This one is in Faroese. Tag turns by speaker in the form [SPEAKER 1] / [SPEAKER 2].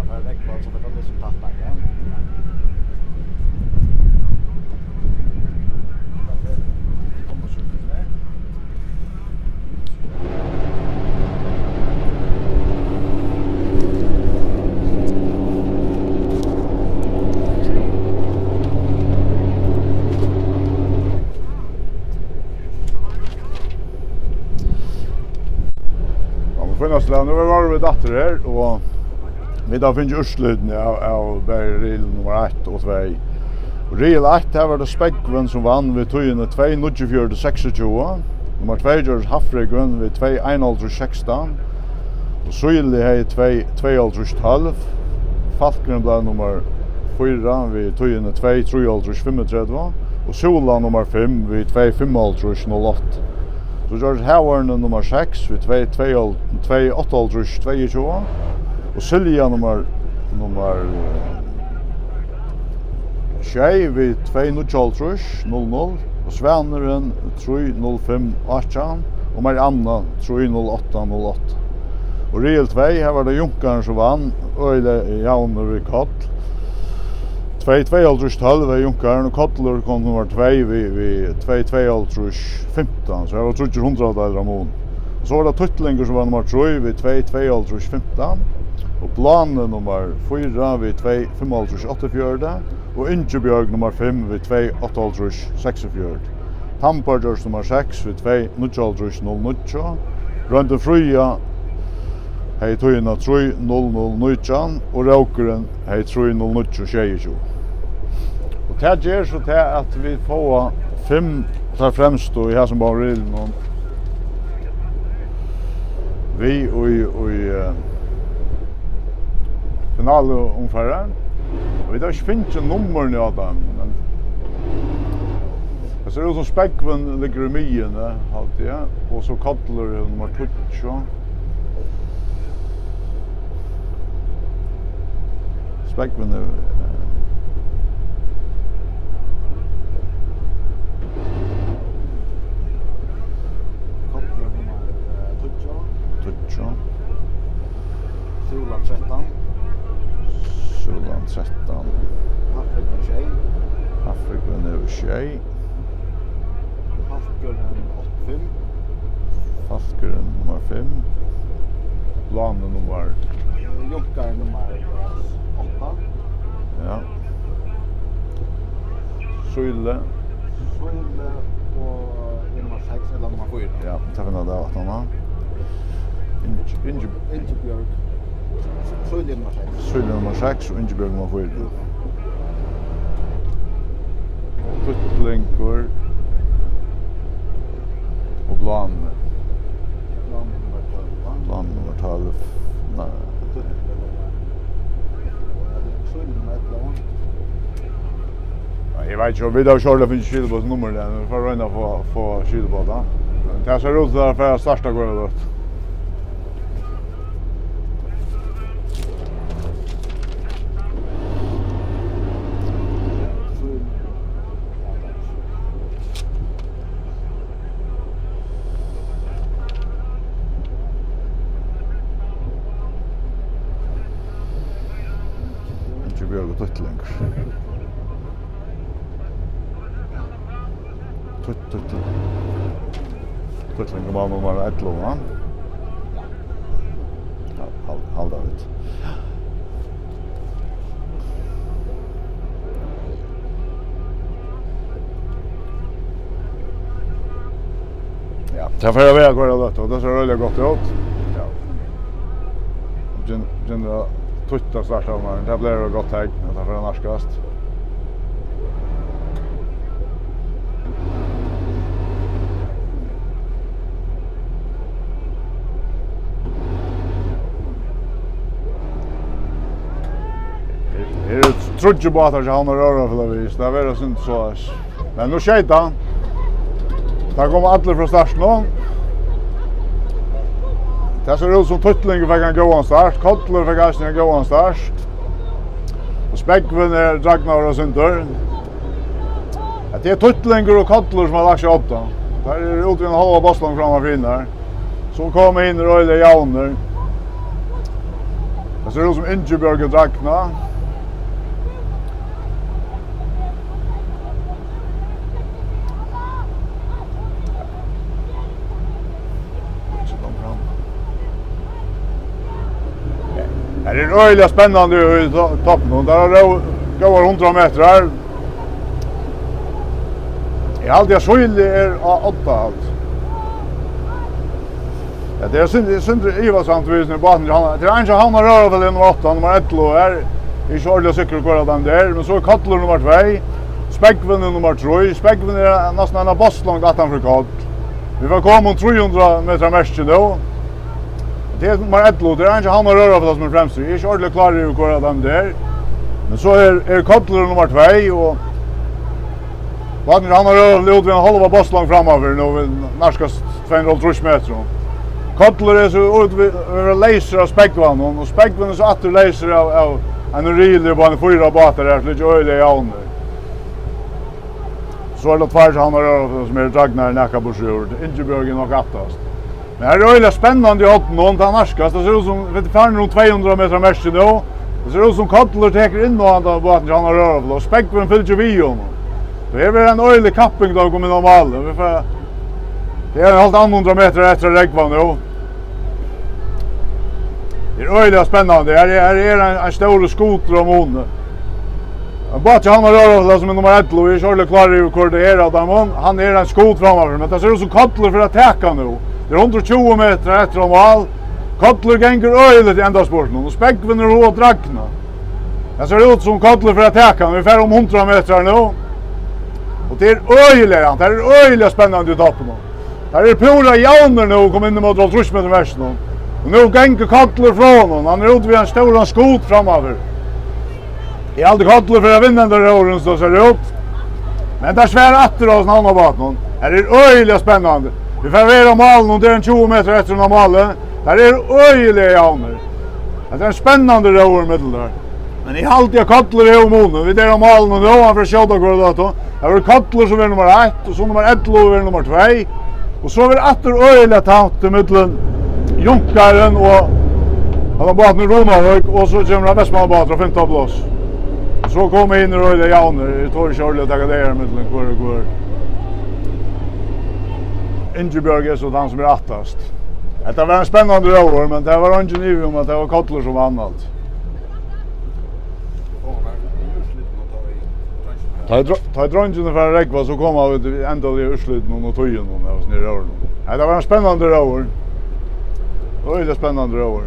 [SPEAKER 1] för räckball så kan det som tattar ja.
[SPEAKER 2] Nu var vi datter här och vi då finns utslutning av regel nummer 1 och 2. Regel 1 här var det Speckven som vann vid 2-24-26. Nummer 2 George Hafregren vid 2-1-16. Och Söjli hade 2-12. Falkgren blev nummer 4 vid 2-3-35. Och Sola nummer 5 vid 2-5-08. Så George Howard nummer 6 vid 2-8-22 och Silja nummer 6 vid 2-0-0 och Svaneren 3-0-5-18 och Marianna 3-0-8-08. Och Real 2 här var det Junkaren som vann Öyle Jauner vid Kott 2-2-12 var Junkaren och Kottler kom nummer 2 vid 2-2-15 så det var 300 delar mån. Och så var det Tuttlinger som var nummer 3 vid 2-2-15 och Plane nummer 4 vid 2-5-84 och Ingebjörg nummer 5 vid 2-8-64. Tampargers nummer 6 vid 2-9-0-9 Rönde Frya hei tøyna 3-0-0-19 og Raukeren hei 3-0-9-22. Og det gjør så til at vi får 5 tar fremst og i her som bare rillen og vi og i finaleomfæren. Og vi har ikke finnet nummerne av dem, men det ser ut som Speckven ligger i myene, og så Kottler nummer 20. Speckven
[SPEAKER 1] Kopplar nummer 20. Solan 13.
[SPEAKER 2] Solan 13.
[SPEAKER 1] Hafregren 6.
[SPEAKER 2] Hafregren 6.
[SPEAKER 1] Falkgren 85.
[SPEAKER 2] Falkgren nummer 5. Plane nummer
[SPEAKER 1] Junkaren nummer 8.
[SPEAKER 2] ja. Söjle
[SPEAKER 1] och nummer 6 eller nummer 4.
[SPEAKER 2] ja, tar vi det att han
[SPEAKER 1] Ingebjörg. Söjle nummer 6.
[SPEAKER 2] Söjle nummer 6 och Ingebjörg nummer 4. Tuttlinger och Blane nummer 12. Nej. Jag vet inte, vi har kört det finns skilbås nummer där. Vi får röna få skilbåda. Det ser ut där för att starta går det. Björg och Tuttlinger. Tuttlinger var nummer 11, va? Ja. Halda ut. Ja, det får jag väl gå det och det ser väldigt gott ut. Ja. General Tutta startar man. Det blir det gott här. Det får en narskast. Det är trudje båtar som han har röra för det vis. Det är väldigt synd så. Men nu skejt han. Där kommer alla från starten nu. Det ser ut som Tuttlinger fick en gåan start. Kottler fick en gåan start. Och Speckven är Ragnar och Sinter. Det är Tuttlinger och Kottler som har lagt sig upp då. Där är utvinna halva Boston framför in där. Så kommer in Röjle Jauner. Det ser ut som Ingebjörg Drakna. Det är öjligt spännande i toppen. Där har det går 100 meter. Jag alltid skyldig är 8 allt. Ja, det är synd ivasamt vis nu baden. Det är inte han har röra väl nummer 8, nummer 11 är i körliga cykel kvar den där, men så är Kattler nummer 2, Speckven nummer 3, Speckven är nästan en boss långt utanför Kott. Vi var komma 300 meter mest då. Det är nummer 11, det är inte han har röra väl som är främst. Jag är körliga klar i kvar den där. Men så är Kattler nummer 2 och baden han har röra väl ut en halva boss långt framöver nu närskast 230 meter. Kattler är så laser av Speckvan och Speckvan är så att laser av en rider på en 4 båtar där lite öle i ån. Så är det tvär han har rört som är Ragnar Näkabursjord, Ingebjörg nog attast. Men det är öle spännande i åtten och han närskast. Det ser ut som vet fan runt 200 meter mest då. Det ser ut som Kattler tar in och andra båten han har rört och Speckvan fyller ju honom. Det är väl en öle kapping då kommer normal. Det är en halv 100 meter efter Räggvan då. Det är öjligt spännande. Här är en stor skoter om hon. Bara han har rört som är nummer 1 och är körligt klar i hur det är att han är en skot framöver. Men det ser ut som Kattler för att täcka nu. Det är 120 meter efter om all. Kattler gänger öjligt i enda sporten och Speckven är hårt Drakna. Det ser ut som Kattler för att täcka ungefär om 100 meter nu. Och det är öjligt, det är öjligt spännande i toppen. Det är pura jauner nu och kommer in mot 30 meter mest nu. Och nu gänger Kattler från honom. Han är ute vid en stor skot framöver. Jag har aldrig Kattler för att vinna den där åren så ser det ut. Men det är svär efter oss när han har varit någon. Det är öjligt spännande. Vi får vara malen och det är en 20 meter efter normalen. Det är öjligt jauner. Det är en spännande rör med det där. Men i alltid Kattler är om honom. Vi är malen och nu han får skjuta går det då. Det är Kattler som är nummer 1 och så nummer 11 är nummer 2. Och så är det efter öjligt tant i mitten. Junkaren och han har båten i Ronavik och så kommer Västmanland båten och 15 plats. Så kommer in i röjliga jauner i Torrkörliga och tackar där med den går. Ingebjörg är så han som är attast. Det var en spännande rör men det var inte ny om att det var Kattler som vann allt. Ta i dronjen för Räggva så kom vi ända i ursluten och tog in och det var en spännande rör. Det är spännande rör.